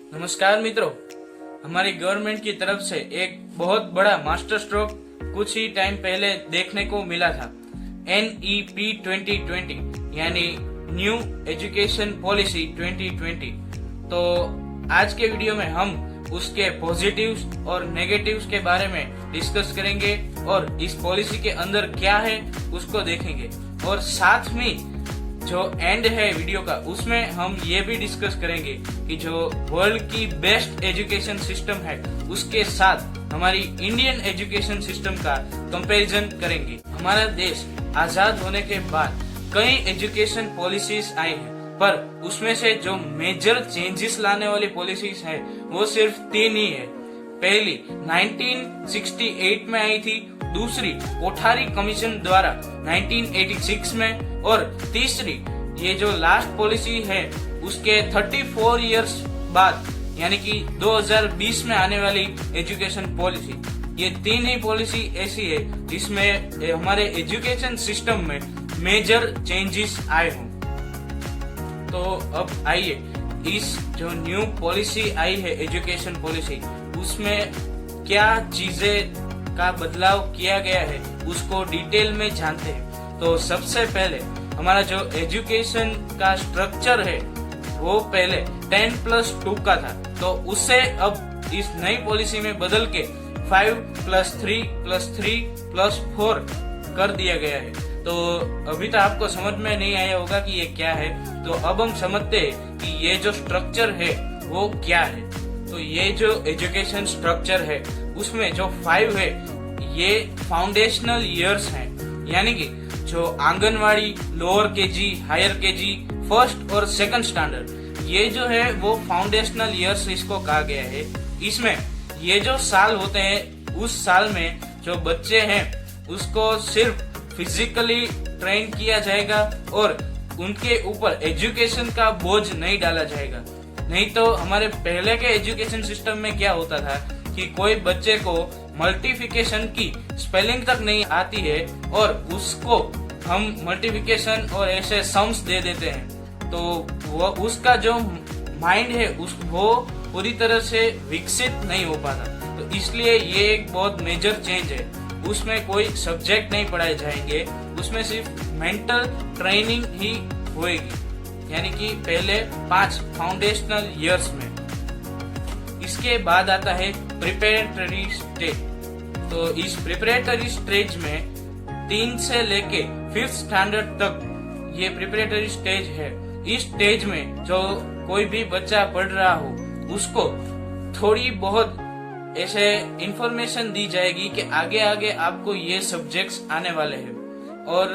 नमस्कार मित्रों, हमारी गवर्नमेंट की तरफ से एक बहुत बड़ा मास्टर स्ट्रोक कुछ ही टाइम पहले देखने को मिला था। NEP 2020 यानी न्यू एजुकेशन पॉलिसी 2020। तो आज के वीडियो में हम उसके पॉजिटिव्स और नेगेटिव्स के बारे में डिस्कस करेंगे और इस पॉलिसी के अंदर क्या है उसको देखेंगे, और साथ में जो एंड है वीडियो का उसमें हम ये भी डिस्कस करेंगे कि जो वर्ल्ड की बेस्ट एजुकेशन सिस्टम है उसके साथ हमारी इंडियन एजुकेशन सिस्टम का कंपैरिजन करेंगे। हमारा देश आजाद होने के बाद कई एजुकेशन पॉलिसीज आई हैं, पर उसमें से जो मेजर चेंजेस लाने वाली पॉलिसीज है वो सिर्फ 3 ही है। पहली 1968 में आई थी, दूसरी कोठारी कमीशन द्वारा 1986 में, और तीसरी ये जो लास्ट पॉलिसी है उसके 34 इयर्स बाद यानी कि 2020 में आने वाली एजुकेशन पॉलिसी। ये 3 ही पॉलिसी ऐसी है जिसमें हमारे एजुकेशन सिस्टम में मेजर चेंजेस आए हों। तो अब आइए इस जो न्यू पॉलिसी आई है एजुकेशन पॉलिसी, उसमें क्या चीजें का बदलाव किया गया है उसको डिटेल में जानते हैं। तो सबसे पहले हमारा जो एजुकेशन का स्ट्रक्चर है वो पहले 10+2 का था, तो उससे अब इस नई पॉलिसी में बदल के 5+3+3+4 कर दिया गया है। तो अभी तो आपको समझ में नहीं आया होगा कि ये क्या है, तो अब हम समझते हैं कि ये जो स्ट्रक्चर है वो क्या है। तो ये जो एजुकेशन स्ट्रक्चर है उसमें जो 5 है ये फाउंडेशनल इयर्स हैं, यानी कि जो anganwadi, lower KG, higher KG, first और सेकंड स्टैंडर्ड, ये जो है वो फाउंडेशनल इयर्स इसको कहा गया है। इसमें ये जो साल होते हैं उस साल में जो बच्चे हैं उसको सिर्फ फिजिकली ट्रेन किया जाएगा और उनके ऊपर एजुकेशन का बोझ नहीं डाला जाएगा। नहीं तो हमारे पहले के एजुकेशन सिस्टम में क्या होता था कि कोई बच्चे को मल्टीप्लिकेशन की स्पेलिंग तक नहीं आती है और उसको हम मल्टीप्लिकेशन और ऐसे सम्स दे देते हैं, तो वो उसका जो माइंड है वो पूरी तरह से विकसित नहीं हो पाता। तो इसलिए ये एक बहुत मेजर चेंज है। उसमें कोई सब्जेक्ट नहीं पढ़ाए जाएंगे, उसमें सिर्फ मेंटल ट्रेनिंग ही होएगी, यानी कि पहले 5 फाउंडेशनल इयर्स में। इसके बाद आता है प्रिपरेटरी स्टेज। तो इस प्रिपरेटरी स्टेज में 3 से लेके 5th स्टैंडर्ड तक ये प्रिपरेटरी स्टेज है। इस स्टेज में जो कोई भी बच्चा पढ़ रहा हो उसको थोड़ी बहुत ऐसे इंफॉर्मेशन दी जाएगी कि आगे आगे आपको ये सब्जेक्ट्स आने वाले हैं, और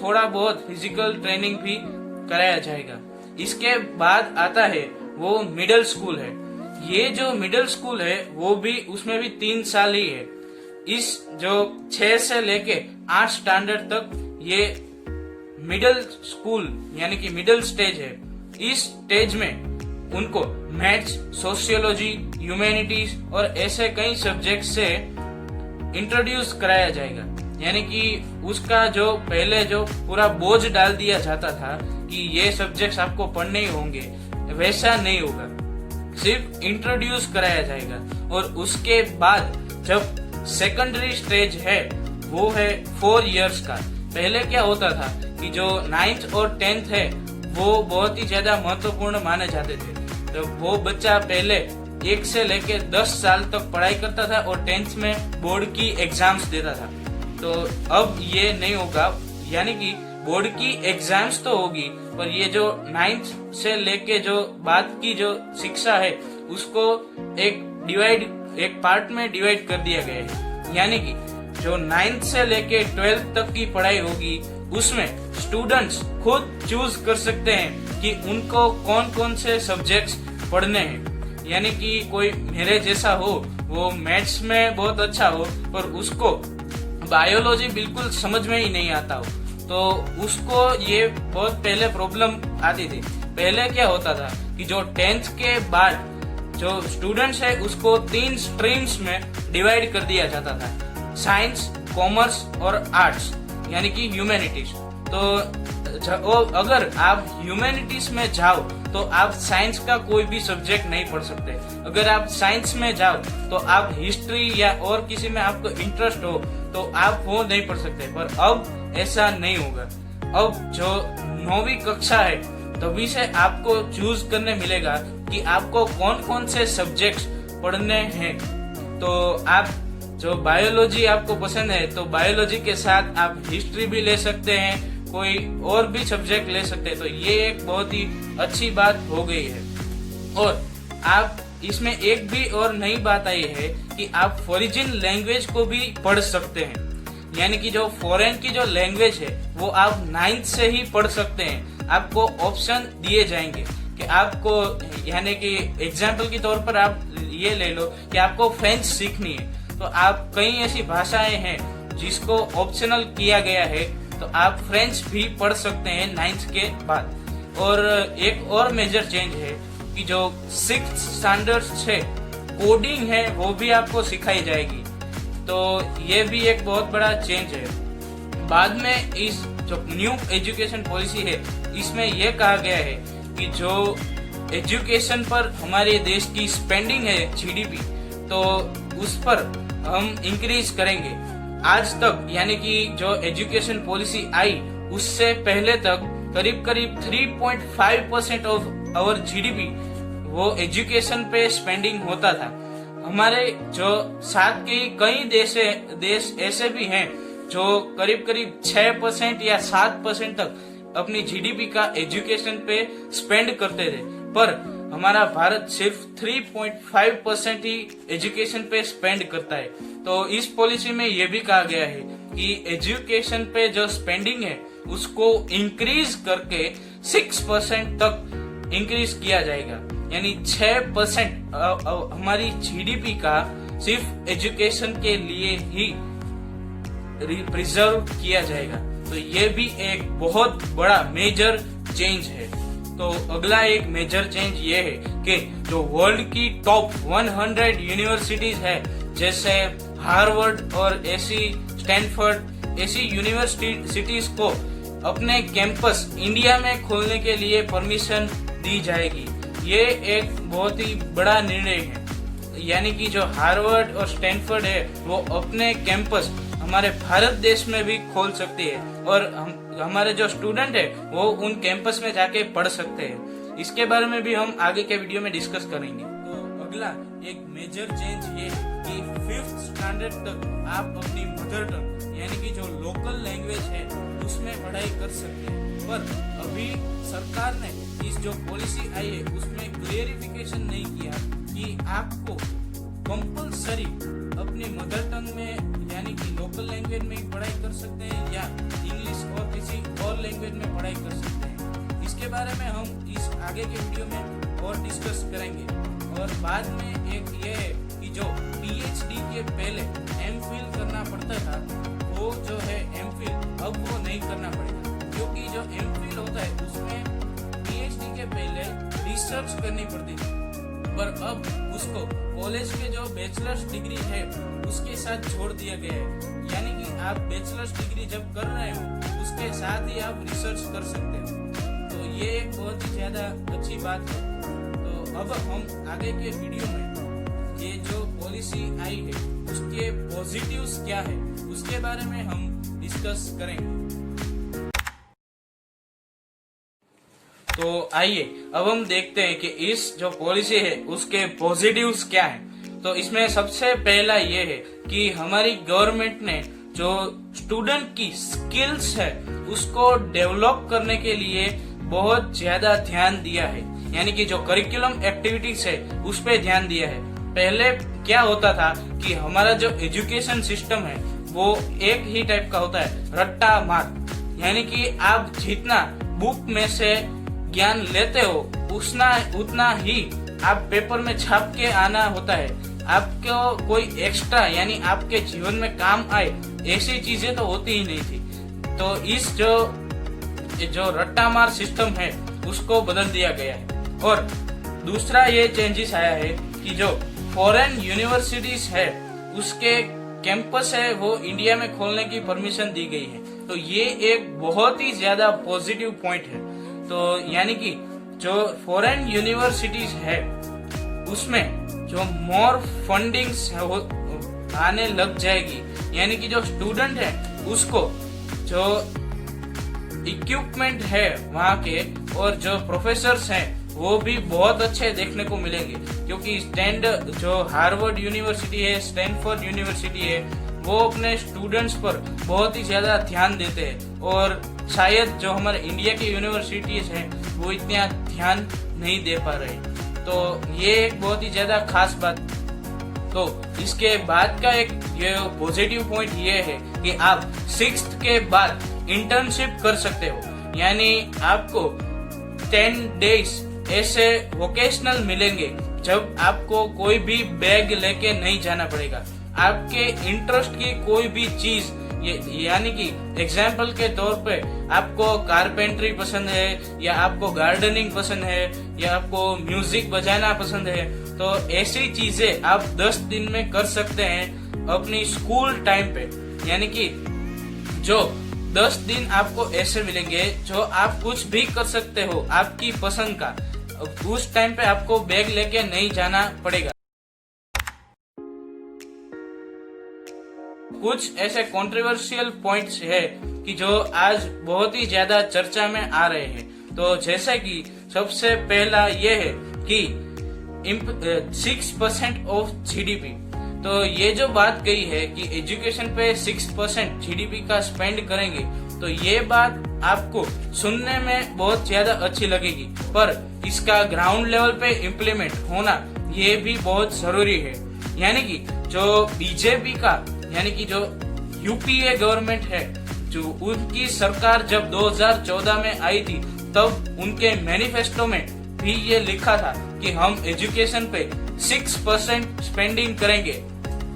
थोड़ा बहुत फिजिकल ट्रेनिंग भी कराया जाएगा। इसके बाद आता है वो मिडिल स्कूल है। ये जो मिडिल स्कूल है वो भी उसमें भी 3 साल ही है। इस जो 6 से लेके 8 स्टैंडर्ड तक ये मिडिल स्कूल यानी कि मिडिल स्टेज है। इस स्टेज में उनको मैथ्स, सोशियोलॉजी, ह्यूमैनिटीज और ऐसे कई सब्जेक्ट से इंट्रोड्यूस कराया जाएगा, यानी कि उसका जो पहले जो पूरा बोझ डाल दिया जाता था कि ये सब्जेक्ट्स आपको पढ़ने ही होंगे, वैसा नहीं होगा, सिर्फ इंट्रोड्यूस कराया जाएगा। और उसके बाद जब सेकेंडरी स्टेज है वो है 4 इयर्स का। पहले क्या होता था कि जो 9th और 10th है वो बहुत ही ज्यादा महत्वपूर्ण माने जाते थे। तो वो बच्चा पहले 1 से लेके 10 साल तक पढ़ाई करता था और 10th में बोर्ड की एग्जाम्स देता था। तो अब ये नहीं होगा, यानी कि बोर्ड की एग्जाम्स तो होगी पर ये जो 9th से लेके जो बाद की जो शिक्षा है उसको एक पार्ट में डिवाइड कर दिया गया है। यानी कि जो 9th से लेके 12th तक की पढ़ाई होगी उसमें स्टूडेंट्स खुद चूज कर सकते हैं कि उनको कौन कौन से सब्जेक्ट्स पढ़ने हैं। यानी कि कोई मेरे जैसा हो, वो मैथ्स में बहुत अच्छा हो पर उसको बायोलॉजी बिल्कुल समझ में ही नहीं आता हो, तो उसको ये बहुत पहले प्रॉब्लम आती थी। पहले क्या होता था कि जो 10th के बाद जो स्टूडेंट्स है उसको 3 स्ट्रीम्स में डिवाइड कर दिया जाता था, साइंस, कॉमर्स और आर्ट्स, यानी कि ह्यूमैनिटीज। तो अगर आप ह्यूमैनिटीज में जाओ तो आप साइंस का कोई भी सब्जेक्ट नहीं पढ़ सकते। अगर आप साइंस में जाओ तो आप हिस्ट्री या और किसी में आपको इंटरेस्ट हो तो आप वो नहीं पढ़ सकते। पर अब ऐसा नहीं होगा। अब जो 9वीं कक्षा है तभी से आपको चूज करने मिलेगा कि आपको कौन कौन से सब्जेक्ट्स पढ़ने हैं। तो आप जो बायोलॉजी आपको पसंद है तो बायोलॉजी के साथ आप हिस्ट्री भी ले सकते हैं, कोई और भी सब्जेक्ट ले सकते हैं। तो ये एक बहुत ही अच्छी बात हो गई है। और आप इसमें एक भी और नई बात आई है कि आप फॉरेन लैंग्वेज को भी पढ़ सकते हैं। यानी कि जो फॉरेन की जो लैंग्वेज है वो आप 9th से ही पढ़ सकते हैं। आपको ऑप्शन दिए जाएंगे कि आपको, यानी कि एग्जाम्पल के तौर पर आप ये ले लो कि आपको फ्रेंच सीखनी है, तो आप कई ऐसी भाषाएं हैं जिसको ऑप्शनल किया गया है, तो आप फ्रेंच भी पढ़ सकते हैं 9th के बाद। और एक और मेजर चेंज है कि जो 6th स्टैंडर्ड से कोडिंग है वो भी आपको सिखाई जाएगी। तो ये भी एक बहुत बड़ा चेंज है। बाद में इस जो न्यू एजुकेशन पॉलिसी है इसमें यह कहा गया है कि जो एजुकेशन पर हमारे देश की स्पेंडिंग है जीडीपी, तो उस पर हम इंक्रीज करेंगे। आज तक यानी कि जो एजुकेशन पॉलिसी आई उससे पहले तक करीब करीब 3.5% ऑफ आवर जीडीपी वो एजुकेशन पे स्पेंडिंग होता था। हमारे जो साथ के कई देश ऐसे भी हैं जो करीब करीब 6% या 7% तक अपनी जीडीपी का एजुकेशन पे स्पेंड करते थे, पर हमारा भारत सिर्फ 3.5% ही एजुकेशन पे स्पेंड करता है। तो इस पॉलिसी में यह भी कहा गया है कि एजुकेशन पे जो स्पेंडिंग है उसको इंक्रीज करके 6% तक इंक्रीज किया जाएगा। यानी 6% हमारी जीडीपी का सिर्फ एजुकेशन के लिए ही प्रिजर्व किया जाएगा। तो ये भी एक बहुत बड़ा मेजर चेंज है। तो अगला एक मेजर चेंज ये है कि जो वर्ल्ड की टॉप 100 यूनिवर्सिटीज है, जैसे हार्वर्ड और ऐसी स्टैनफोर्ड, ऐसी यूनिवर्सिटीज को अपने कैंपस इंडिया में खोलने के लिए परमिशन दी जाएगी। ये एक बहुत ही बड़ा निर्णय है। यानी कि जो हार्वर्ड और स्टैनफोर्ड है वो अपने कैंपस हमारे भारत देश में भी खोल सकती है और हमारे जो स्टूडेंट है वो उन कैंपस में जाके पढ़ सकते हैं। इसके बारे में भी हम आगे के वीडियो में डिस्कस करेंगे। तो अगला एक मेजर चेंज ये है कि 5th स्टैंडर्ड तक आप अपनी मदर टंग यानी कि जो लोकल लैंग्वेज है उसमें पढ़ाई कर सकते हैं। पर अभी सरकार ने इस जो पॉलिसी आई है उसमें क्लियरिफिकेशन नहीं किया कि आपको कंपलसरी अपनी मदर टंग में यानी कि लोकल लैंग्वेज में ही पढ़ाई कर सकते हैं या इंग्लिश और किसी और लैंग्वेज में पढ़ाई कर सकते हैं। इसके बारे में हम इस आगे के वीडियो में और डिस्कस करेंगे। और बाद में एक ये है कि जो पीएचडी के पहले एमफिल करना पड़ता था वो जो है एमफिल अब वो नहीं करना पड़ेगा, क्योंकि जो एमफिल होता है उसमें पीएचडी के पहले रिसर्च करनी पड़ती थी, पर अब उसको कॉलेज के जो बैचलर्स डिग्री है उसके साथ जोड़ दिया गया है। यानी कि आप बैचलर्स डिग्री जब कर रहे हो उसके साथ ही आप रिसर्च कर सकते हो। तो ये एक बहुत ही ज्यादा अच्छी बात है। तो अब हम आगे के वीडियो में ये जो पॉलिसी आई है उसके पॉजिटिव्स क्या है उसके बारे में हम डिस्कस करेंगे। तो आइए अब हम देखते हैं कि इस जो पॉलिसी है उसके पॉजिटिव्स क्या हैं। तो इसमें सबसे पहला ये है कि हमारी गवर्नमेंट ने जो स्टूडेंट की स्किल्स है उसको डेवलप करने के लिए बहुत ज्यादा ध्यान दिया है। यानी कि जो करिकुलम एक्टिविटीज है उस पे ध्यान दिया है। पहले क्या होता था कि हमारा जो एजुकेशन सिस्टम है वो एक ही टाइप का होता है, रट्टा मार। यानी कि आप जितना बुक में से ज्ञान लेते हो उतना ही आप पेपर में छाप के आना होता है। आपको कोई एक्स्ट्रा यानी आपके जीवन में काम आए ऐसी चीजें तो होती ही नहीं थी। तो इस जो रट्टा मार सिस्टम है उसको बदल दिया गया है। और दूसरा ये चेंजेस आया है कि जो फॉरेन यूनिवर्सिटीज है उसके कैंपस है वो इंडिया में खोलने की परमिशन दी गई है। तो ये एक बहुत ही ज्यादा पॉजिटिव पॉइंट है। तो यानी कि जो फॉरेन यूनिवर्सिटीज है उसमें जो मोर फंडिंग्स आने लग जाएगी, यानी कि जो स्टूडेंट है उसको जो इक्विपमेंट है वहाँ के और जो प्रोफेसर्स हैं वो भी बहुत अच्छे देखने को मिलेंगे, क्योंकि जो हार्वर्ड यूनिवर्सिटी है, स्टैनफोर्ड यूनिवर्सिटी है, वो अपने स्टूडेंट्स पर बहुत ही ज्यादा ध्यान देते हैं और शायद जो हमारे इंडिया की यूनिवर्सिटीज हैं वो इतना ध्यान नहीं दे पा रहे। तो ये एक बहुत ही ज्यादा खास बात। तो इसके बाद का एक ये पॉजिटिव पॉइंट ये है कि आप 6th के बाद इंटर्नशिप कर सकते हो, यानी आपको 10 डेज ऐसे वोकेशनल मिलेंगे जब आपको कोई भी बैग लेके नहीं जाना पड़ेगा। आपके इंटरेस्ट की कोई भी चीज, यानी कि एग्जाम्पल के तौर पे आपको कारपेंट्री पसंद है या आपको गार्डनिंग पसंद है या आपको म्यूजिक बजाना पसंद है, तो ऐसी चीजें आप 10 दिन में कर सकते हैं अपनी स्कूल टाइम पे। यानी कि जो 10 दिन आपको ऐसे मिलेंगे जो आप कुछ भी कर सकते हो आपकी पसंद का, उस टाइम पे आपको बैग लेके नहीं जाना पड़ेगा। कुछ ऐसे कंट्रोवर्शियल पॉइंट्स है कि जो आज बहुत ही ज्यादा चर्चा में आ रहे हैं। तो जैसे कि सबसे पहला ये है कि 6% ऑफ जीडीपी। तो ये जो बात कही है कि एजुकेशन पे 6% जीडीपी का स्पेंड करेंगे, तो ये बात आपको सुनने में बहुत ज्यादा अच्छी लगेगी, पर इसका ग्राउंड लेवल पे इम्प्लीमेंट होना ये भी बहुत जरूरी है। यानी कि जो बीजेपी का, यानी कि जो यूपीए गवर्नमेंट है, जो उनकी सरकार जब 2014 में आई थी, तब उनके मैनिफेस्टो में भी ये लिखा था कि हम एजुकेशन पे 6% स्पेंडिंग करेंगे।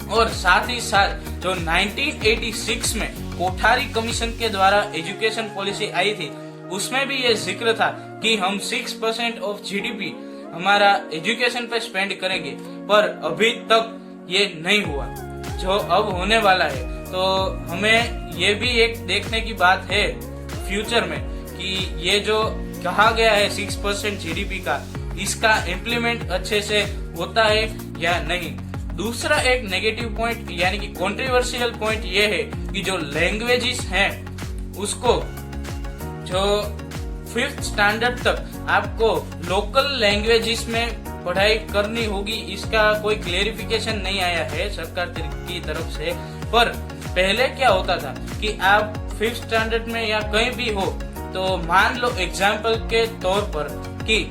और साथ ही साथ जो 1986 में कोठारी कमीशन के द्वारा एजुकेशन पॉलिसी आई थी, उसमें भी ये जिक्र था कि हम 6% ऑफ जीडीपी हमारा एजुकेशन पे स्पेंड करेंगे, पर अभी तक ये नहीं हुआ, जो अब होने वाला है। तो हमें ये भी एक देखने की बात है फ्यूचर में कि ये जो कहा गया है 6% जीडीपी का, इसका इम्प्लीमेंट अच्छे से होता है या नहीं। दूसरा एक नेगेटिव पॉइंट यानी कि कंट्रोवर्शियल पॉइंट ये है कि जो लैंग्वेजेस हैं उसको जो 5th स्टैंडर्ड तक आपको लोकल लैंग्वेजेस में पढ़ाई करनी होगी, इसका कोई क्लेरिफिकेशन नहीं आया है सरकार की तरफ से। पर पहले क्या होता था कि आप 5th स्टैंडर्ड में या कहीं भी हो, तो मान लो एग्जाम्पल के तौर पर कि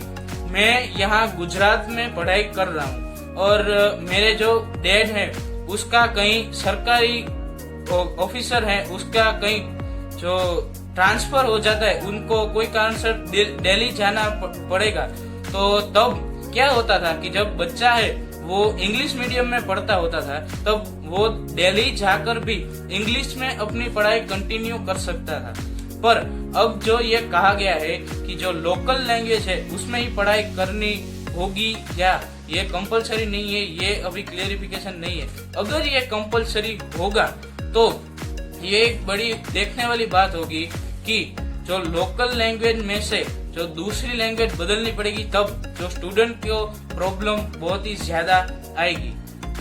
मैं यहाँ गुजरात में पढ़ाई कर रहा हूँ और मेरे जो डैड है उसका कहीं सरकारी ऑफिसर है, उसका कहीं जो ट्रांसफर हो जाता है, उनको कोई कारण से दिल्ली जाना पड़ेगा। तो तब क्या होता था कि जब बच्चा है वो इंग्लिश मीडियम में पढ़ता होता था, तब वो दिल्ली जाकर भी इंग्लिश में अपनी पढ़ाई कंटिन्यू कर सकता था। पर अब जो ये कहा गया है कि जो लोकल लैंग्वेज है उसमें ही पढ़ाई करनी होगी, या ये कंपलसरी नहीं है, ये अभी क्लेरिफिकेशन नहीं है। अगर ये कंपलसरी होगा तो ये एक बड़ी देखने वाली बात होगी कि जो लोकल लैंग्वेज में से जो दूसरी लैंग्वेज बदलनी पड़ेगी, तब जो स्टूडेंट को प्रॉब्लम बहुत ही ज्यादा आएगी।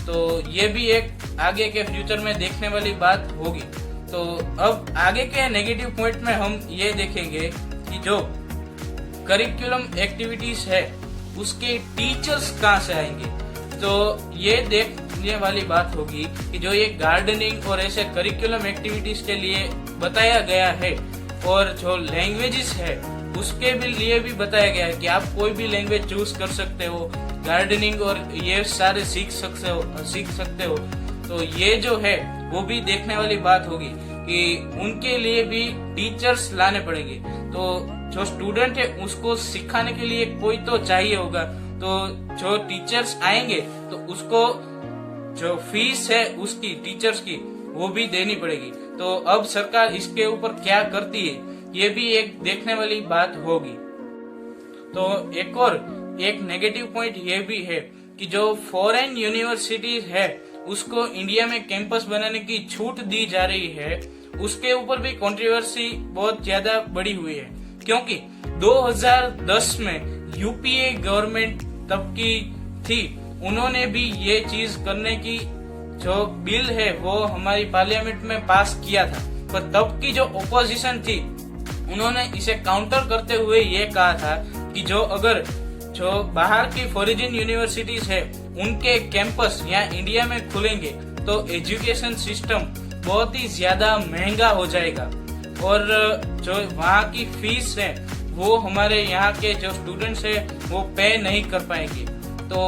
तो ये भी एक आगे के फ्यूचर में देखने वाली बात होगी। तो अब आगे के नेगेटिव पॉइंट में हम ये देखेंगे कि जो करिकुलम एक्टिविटीज है उसके टीचर्स कहाँ से आएंगे। तो ये देखने वाली बात होगी कि जो ये गार्डनिंग और ऐसे करिकुलम एक्टिविटीज के लिए बताया गया है, और जो लैंग्वेजेस है उसके भी लिए भी बताया गया है कि आप कोई भी लैंग्वेज चूज कर सकते हो, गार्डनिंग और ये सारे सीख सकते हो। तो ये जो है वो भी देखने वाली बात होगी कि उनके लिए भी टीचर्स लाने पड़ेंगे। तो जो स्टूडेंट है उसको सिखाने के लिए कोई तो चाहिए होगा, तो जो टीचर्स आएंगे तो उसको जो फीस है उसकी टीचर्स की वो भी देनी पड़ेगी। तो अब सरकार इसके ऊपर क्या करती है ये भी एक देखने वाली बात होगी। तो एक नेगेटिव पॉइंट ये भी है कि जो फॉरेन यूनिवर्सिटीज है उसको इंडिया में कैंपस बनाने की छूट दी जा रही है, उसके ऊपर भी कंट्रोवर्सी बहुत ज्यादा बड़ी हुई है, क्योंकि 2010 में यूपीए गवर्नमेंट तब की थी, उन्होंने भी ये चीज करने की जो बिल है वो हमारी पार्लियामेंट में पास किया था, पर तब की जो ओपोजिशन थी उन्होंने इसे काउंटर करते हुए ये कहा था कि जो बाहर की फॉरेन यूनिवर्सिटीज है उनके कैंपस यहाँ इंडिया में खुलेंगे तो एजुकेशन सिस्टम बहुत ही ज्यादा महंगा हो जाएगा और जो वहाँ की फीस है वो हमारे यहाँ के जो स्टूडेंट्स है वो पे नहीं कर पाएंगे। तो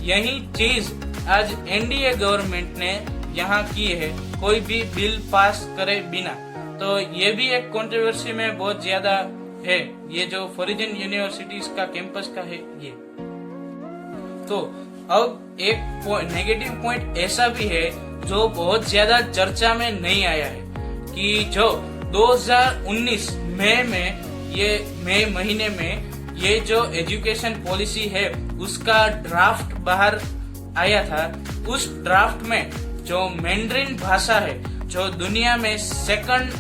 यही चीज आज एनडीए गवर्नमेंट ने यहाँ की है, कोई भी बिल पास करे बिना। तो ये भी एक कंट्रोवर्सी में बहुत ज्यादा है, ये जो फॉरेन यूनिवर्सिटीज का कैंपस का है ये। तो अब एक नेगेटिव पॉइंट ऐसा भी है जो बहुत ज्यादा चर्चा में नहीं आया है कि जो 2019 मई महीने में ये जो एजुकेशन पॉलिसी है उसका ड्राफ्ट बाहर आया था। उस ड्राफ्ट में जो मैंड्रिन भाषा है जो दुनिया में सेकंड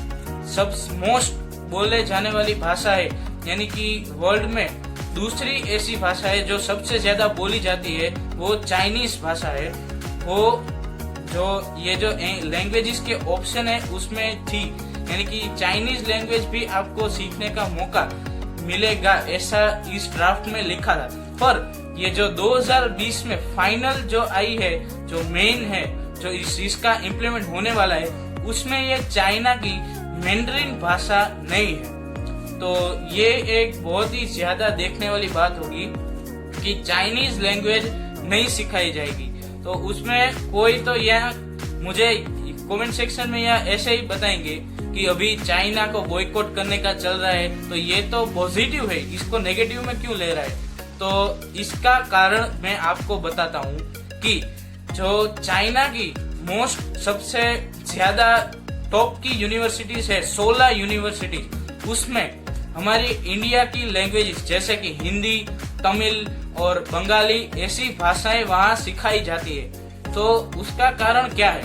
सबसे मोस्ट बोले जाने वाली भाषा है, यानी कि वर्ल्ड में दूसरी ऐसी भाषा है जो सबसे ज्यादा बोली जाती है वो चाइनीज भाषा है। वो जो लैंग्वेजेस के ऑप्शन है उसमें थी, यानी कि चाइनीज लैंग्वेज भी आपको सीखने का मौका मिलेगा, ऐसा इस ड्राफ्ट में लिखा था। पर ये जो 2020 में फाइनल जो आई है, जो मेन है, जो इसका इम्प्लीमेंट होने वाला है, उसमें ये चाइना की मैंड्रिन भाषा नहीं है। तो ये एक बहुत ही ज्यादा देखने वाली बात होगी कि चाइनीज लैंग्वेज नहीं सिखाई जाएगी। तो उसमें कोई तो यह मुझे कमेंट सेक्शन में या ऐसे ही बताएंगे कि अभी चाइना को बॉयकॉट करने का चल रहा है, तो ये तो पॉजिटिव है, इसको नेगेटिव में क्यों ले रहा है। तो इसका कारण मैं आपको बताता हूँ कि जो चाइना की मोस्ट सबसे ज्यादा टॉप की यूनिवर्सिटीज है, 16 यूनिवर्सिटीज, उसमें हमारी इंडिया की लैंग्वेजेस जैसे कि हिंदी, तमिल और बंगाली ऐसी भाषाएं वहाँ सिखाई जाती है। तो उसका कारण क्या है,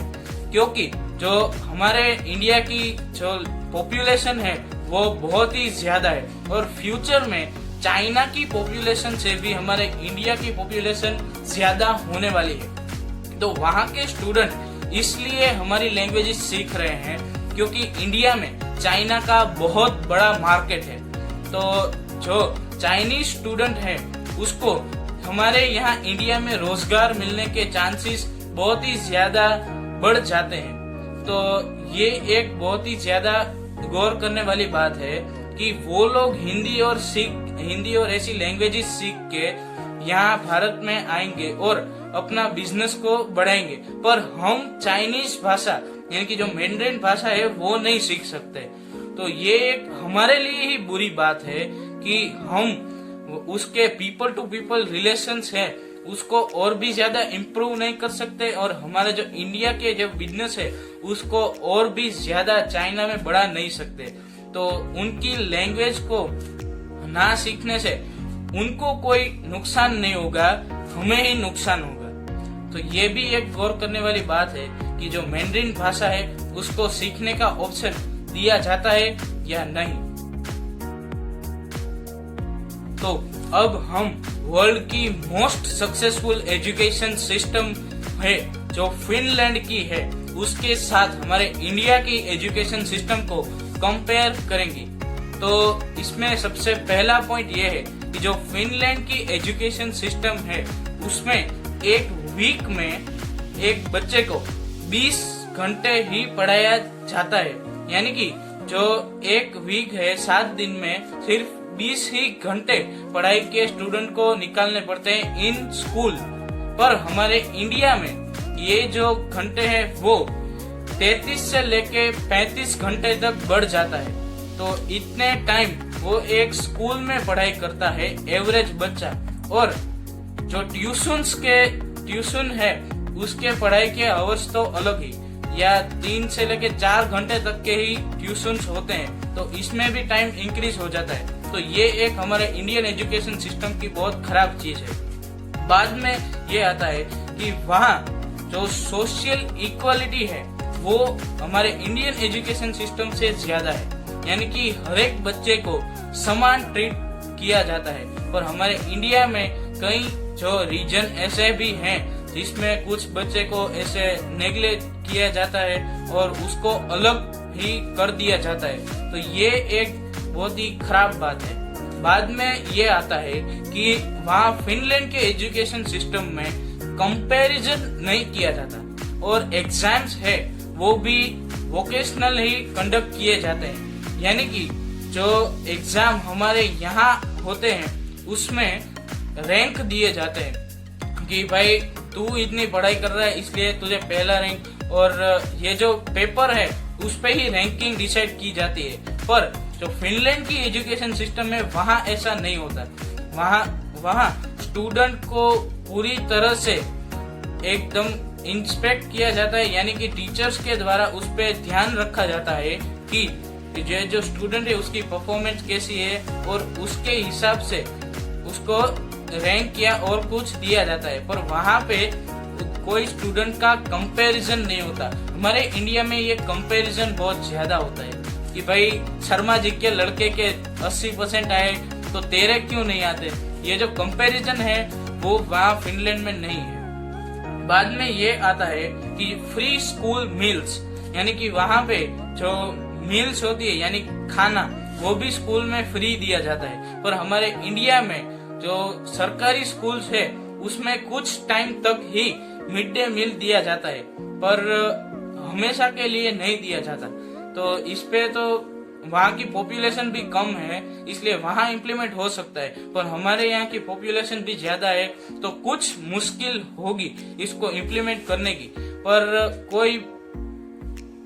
क्योंकि जो हमारे इंडिया की जो पॉपुलेशन है वो बहुत ही ज्यादा है और फ्यूचर में चाइना की पॉपुलेशन से भी हमारे इंडिया की पॉपुलेशन ज्यादा होने वाली है। तो वहाँ के स्टूडेंट इसलिए हमारी लैंग्वेजेस सीख रहे हैं क्योंकि इंडिया में चाइना का बहुत बड़ा मार्केट है। तो जो चाइनीज स्टूडेंट है उसको हमारे यहाँ इंडिया में रोजगार मिलने के चांसेस बहुत ही ज्यादा बढ़ जाते हैं। तो ये एक बहुत ही ज्यादा गौर करने वाली बात है कि वो लोग हिंदी और ऐसी लैंग्वेजेस सीख के यहाँ भारत में आएंगे और अपना बिजनेस को बढ़ाएंगे, पर हम चाइनीज भाषा यानी कि जो मैंड्रिन भाषा है वो नहीं सीख सकते। तो ये एक हमारे लिए ही बुरी बात है कि हम उसके पीपल टू पीपल रिलेशंस है उसको और भी ज्यादा इम्प्रूव नहीं कर सकते और हमारे जो इंडिया के जो बिजनेस है उसको और भी ज्यादा चाइना में बढ़ा नहीं सकते। तो उनकी लैंग्वेज को ना सीखने से उनको कोई नुकसान नहीं होगा, हमें ही नुकसान होगा। तो ये भी एक गौर करने वाली बात है कि जो मैंड्रिन भाषा है उसको सीखने का ऑप्शन दिया जाता है या नहीं। तो अब हम वर्ल्ड की मोस्ट सक्सेसफुल एजुकेशन सिस्टम है जो फिनलैंड की है उसके साथ हमारे इंडिया की एजुकेशन सिस्टम को कंपेयर करेंगे। तो इसमें सबसे पहला पॉइंट ये है कि जो फिनलैंड की एजुकेशन सिस्टम है उसमें एक वीक में एक बच्चे को 20 घंटे ही पढ़ाया जाता है, यानी कि जो एक वीक है 7 दिन में सिर्फ 20 ही घंटे पढ़ाई के स्टूडेंट को निकालने पड़ते हैं इन स्कूल। पर हमारे इंडिया में ये जो घंटे हैं वो 33 से लेके 35 घंटे तक बढ़ जाता है। तो इतने टाइम वो एक स्कूल में पढ़ाई करता है एवरेज बच्चा, और जो ट्यूशन है उसके पढ़ाई के आवर्स तो अलग ही, या 3 से लेके 4 घंटे तक के ही ट्यूशन होते हैं, तो इसमें भी टाइम इंक्रीज हो जाता है। तो ये एक हमारे इंडियन एजुकेशन सिस्टम की बहुत खराब चीज है। बाद में ये आता है कि वहाँ जो सोशल इक्वालिटी है वो हमारे इंडियन एजुकेशन सिस्टम से ज्यादा है, यानी कि हर एक बच्चे को समान ट्रीट किया जाता है। पर हमारे इंडिया में कई जो रीजन ऐसे भी हैं जिसमें कुछ बच्चे को ऐसे नेग्लेक्ट किया जाता है और उसको अलग ही कर दिया जाता है। तो ये एक बहुत ही खराब बात है। बाद में ये आता है कि वहाँ फिनलैंड के एजुकेशन सिस्टम में कंपैरिजन नहीं किया जाता और एग्जाम्स है वो भी वोकेशनल ही कंडक्ट किए जाते हैं। यानी कि जो एग्जाम हमारे यहाँ होते हैं उसमें रैंक दिए जाते हैं कि भाई तू इतनी पढ़ाई कर रहा है इसलिए तुझे पहला रैंक, और ये जो पेपर है उस पे ही रैंकिंग डिसाइड की जाती है। पर जो फिनलैंड की एजुकेशन सिस्टम में वहाँ ऐसा नहीं होता। वहाँ स्टूडेंट को पूरी तरह से एकदम इंस्पेक्ट किया जाता है, यानी कि टीचर्स के द्वारा उस पे ध्यान रखा जाता है कि जो स्टूडेंट है उसकी परफॉर्मेंस कैसी है और उसके हिसाब से उसको रैंक या और कुछ दिया जाता है। पर वहाँ पे कोई स्टूडेंट का कंपैरिजन नहीं होता। हमारे इंडिया में ये कंपैरिजन बहुत ज्यादा होता है कि भाई शर्मा जी के लड़के के 80% आए तो तेरे क्यों नहीं आते। ये जो कंपैरिजन है वो वहाँ फिनलैंड में नहीं है। बाद में ये आता है कि फ्री स्कूल मील्स, यानी कि वहाँ पे जो मील्स होती है यानी खाना वो भी स्कूल में फ्री दिया जाता है। पर हमारे इंडिया में जो सरकारी स्कूल्स है उसमें कुछ टाइम तक ही मिड डे मील दिया जाता है, पर हमेशा के लिए नहीं दिया जाता। तो इस पे तो वहाँ की पॉपुलेशन भी कम है इसलिए वहाँ इम्प्लीमेंट हो सकता है, पर हमारे यहाँ की पॉपुलेशन भी ज्यादा है तो कुछ मुश्किल होगी इसको इम्प्लीमेंट करने की। पर कोई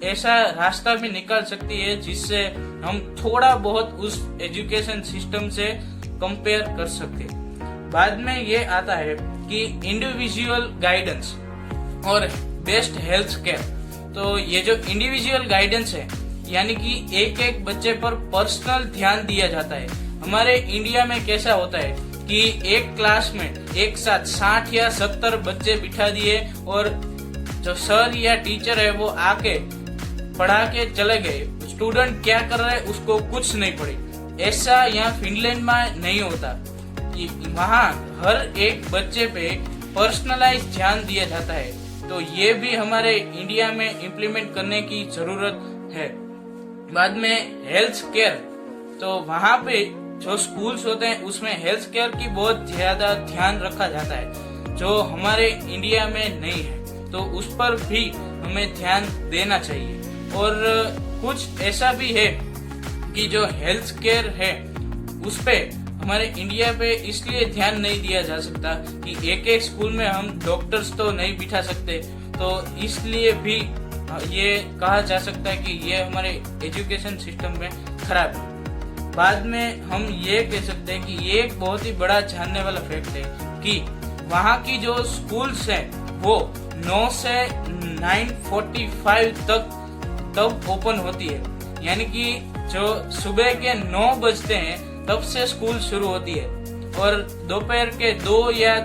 ऐसा रास्ता भी निकाल सकती है जिससे हम थोड़ा बहुत उस एजुकेशन सिस्टम से कंपेयर कर सके। बाद में ये आता है कि इंडिविजुअल गाइडेंस और बेस्ट हेल्थ केयर। तो ये जो इंडिविजुअल गाइडेंस है यानी कि एक एक बच्चे पर पर्सनल ध्यान दिया जाता है। हमारे इंडिया में कैसा होता है कि एक क्लास में एक साथ 60 या 70 बच्चे बिठा दिए और जो सर या टीचर है वो आके पढ़ा के चले गए, स्टूडेंट क्या कर रहा है उसको कुछ नहीं पड़ी। ऐसा यहाँ फिनलैंड में नहीं होता। वहाँ हर एक बच्चे पे पर्सनलाइज ध्यान दिया जाता है। तो ये भी हमारे इंडिया में इम्प्लीमेंट करने की जरूरत है। बाद में हेल्थ केयर, तो वहाँ पे जो स्कूल्स होते हैं उसमें हेल्थ केयर की बहुत ज्यादा ध्यान रखा जाता है जो हमारे इंडिया में नहीं है। तो उस पर भी हमें ध्यान देना चाहिए। और कुछ ऐसा भी है कि जो हेल्थ केयर है उस पे हमारे इंडिया पे इसलिए ध्यान नहीं दिया जा सकता कि एक एक स्कूल में हम डॉक्टर्स तो नहीं बिठा सकते, तो इसलिए भी ये कहा जा सकता है कि ये हमारे एजुकेशन सिस्टम में खराब है। बाद में हम ये कह सकते हैं कि ये एक बहुत ही बड़ा जानने वाला फैक्ट है कि वहाँ की जो स्कूल्स हैं वो 9 से 9:45 तब ओपन होती है, यानी कि जो सुबह के 9 बजते हैं तब से स्कूल शुरू होती है और दोपहर के 2 या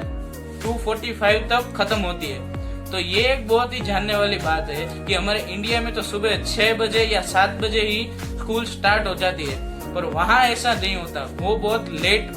2:45 तक खत्म होती है। तो ये एक बहुत ही जानने वाली बात है कि हमारे इंडिया में तो सुबह 6 बजे या 7 बजे ही स्कूल स्टार्ट हो जाती है, पर वहाँ ऐसा नहीं होता, वो बहुत लेट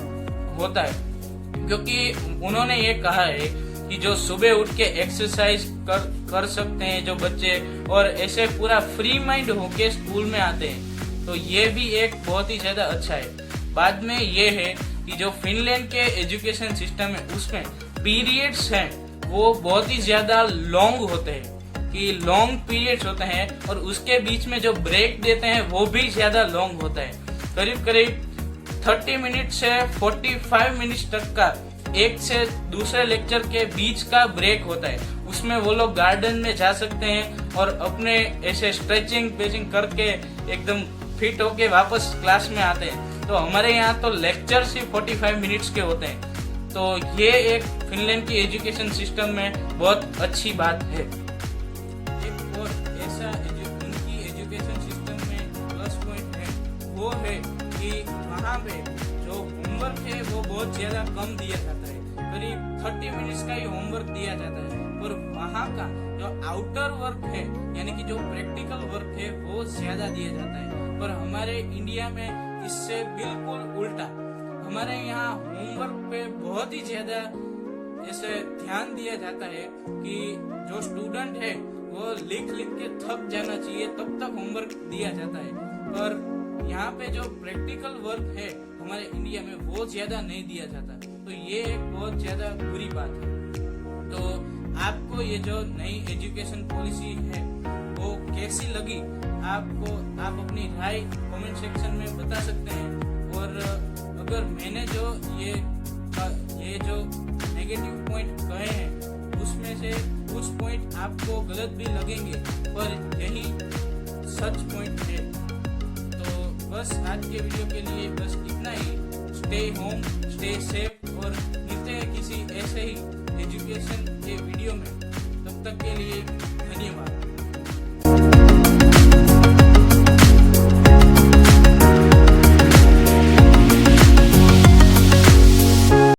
होता है। क्योंकि उन्होंने ये कहा है कि जो सुबह उठ के एक्सरसाइज कर सकते हैं जो बच्चे और ऐसे पूरा फ्री माइंड होके स्कूल में आते हैं, तो ये भी एक बहुत ही ज्यादा अच्छा है। बाद में ये है कि जो फिनलैंड के एजुकेशन सिस्टम है उसमें पीरियड्स हैं वो बहुत ही ज्यादा लॉन्ग होते हैं, कि लॉन्ग पीरियड्स होते हैं और उसके बीच में जो ब्रेक देते हैं वो भी ज्यादा लॉन्ग होता है। करीब करीब 30 मिनट से 45 मिनट तक का एक से दूसरे लेक्चर के बीच का ब्रेक होता है। उसमें वो लोग गार्डन में जा सकते हैं और अपने ऐसे स्ट्रेचिंग करके एकदम फिट होके वापस क्लास में आते हैं। तो हमारे यहाँ तो लेक्चर्स ही 45 मिनट्स के होते हैं। तो ये एक फिनलैंड की एजुकेशन सिस्टम में बहुत अच्छी बात है। एक और ऐसा उनकी एजुकेशन सिस्टम में प्लस पॉइंट है वो है कि वहाँ पे जो होमवर्क है वो बहुत ज्यादा कम दिया जाता है, करीब 30 मिनट्स का ही होमवर्क दिया जाता है। और वहाँ का जो आउटर वर्क है यानी कि जो प्रैक्टिकल वर्क है वो ज्यादा दिया जाता है। पर हमारे इंडिया में इससे बिल्कुल उल्टा, हमारे यहाँ होमवर्क पे बहुत ही ज्यादा ऐसे ध्यान दिया जाता है कि जो स्टूडेंट है वो लिख के थक जाना चाहिए, तब तक होमवर्क दिया जाता है। पर यहाँ पे जो प्रैक्टिकल वर्क है हमारे इंडिया में वो ज्यादा नहीं दिया जाता, तो ये एक बहुत ज्यादा बुरी बात है। तो आपको ये जो नई एजुकेशन पॉलिसी है वो कैसी लगी, आप अपनी राय कमेंट सेक्शन में बता सकते हैं। और अगर मैंने जो ये जो नेगेटिव पॉइंट कहे हैं उसमें से कुछ पॉइंट आपको गलत भी लगेंगे, पर यही सच पॉइंट है। तो बस आज के वीडियो के लिए बस इतना ही। स्टे होम, स्टे सेफ, और मिलते हैं किसी ऐसे ही एजुकेशन के वीडियो में। तब तक के लिए धन्यवाद।